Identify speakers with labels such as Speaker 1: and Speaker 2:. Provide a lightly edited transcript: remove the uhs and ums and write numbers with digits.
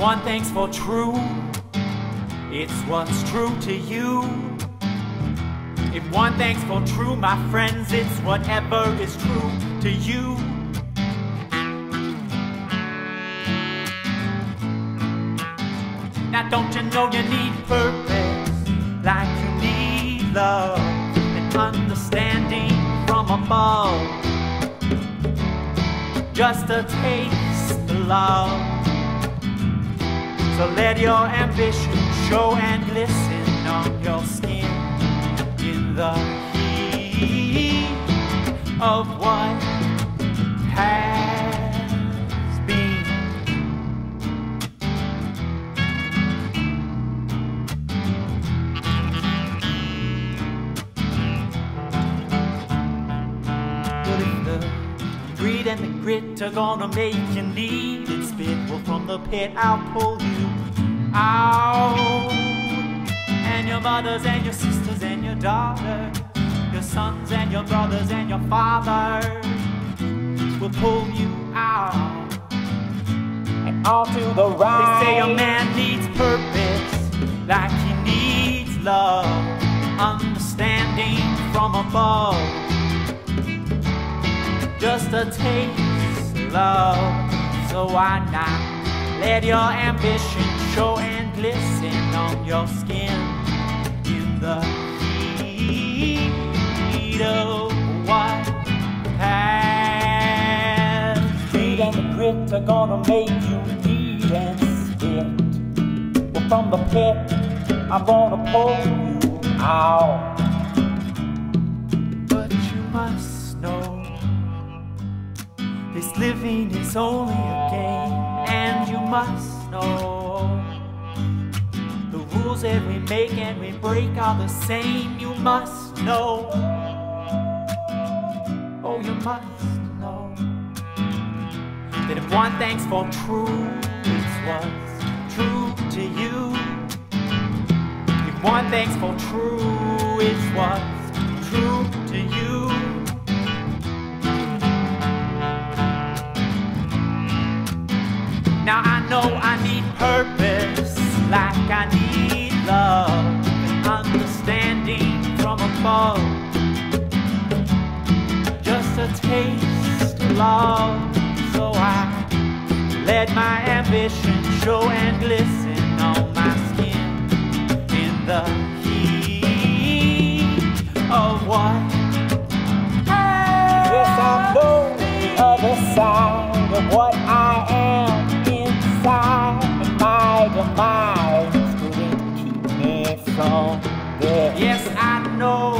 Speaker 1: one thing's for true, it's what's true to you. If one thing's for true, my friends, it's whatever is true to you. Now don't you know you need purpose, like you need love and understanding from above. Just a taste of love. So let your ambition show and glisten on your skin in the heat of what has been. But if the greed and the grit are gonna make you need and spit, well, from the pit I'll pull you out. And your mothers and your sisters and your daughters, your sons and your brothers and your fathers will pull you out and onto the right. They say a man needs purpose, like he needs love, understanding from above. Just a taste of love. So why not let your ambition show and glisten on your skin in the heat of what has been. And the grit are gonna make you eat and spit. Well, from the pit I'm gonna pull you out. But you must know this living is only a game, and you must know the rules that we make and we break are the same. You must know, oh, you must know that if one thing's for true, it's what's true to you. If one thing's for true, it's what's true to you. Now I know I need purpose, like I need love and understanding from above. Just a taste of love, so I let my ambition show and glisten on my skin in the heat of what has.
Speaker 2: Yes, I know the other side of what I am. And my demise couldn't keep me from this.
Speaker 1: Yes, I know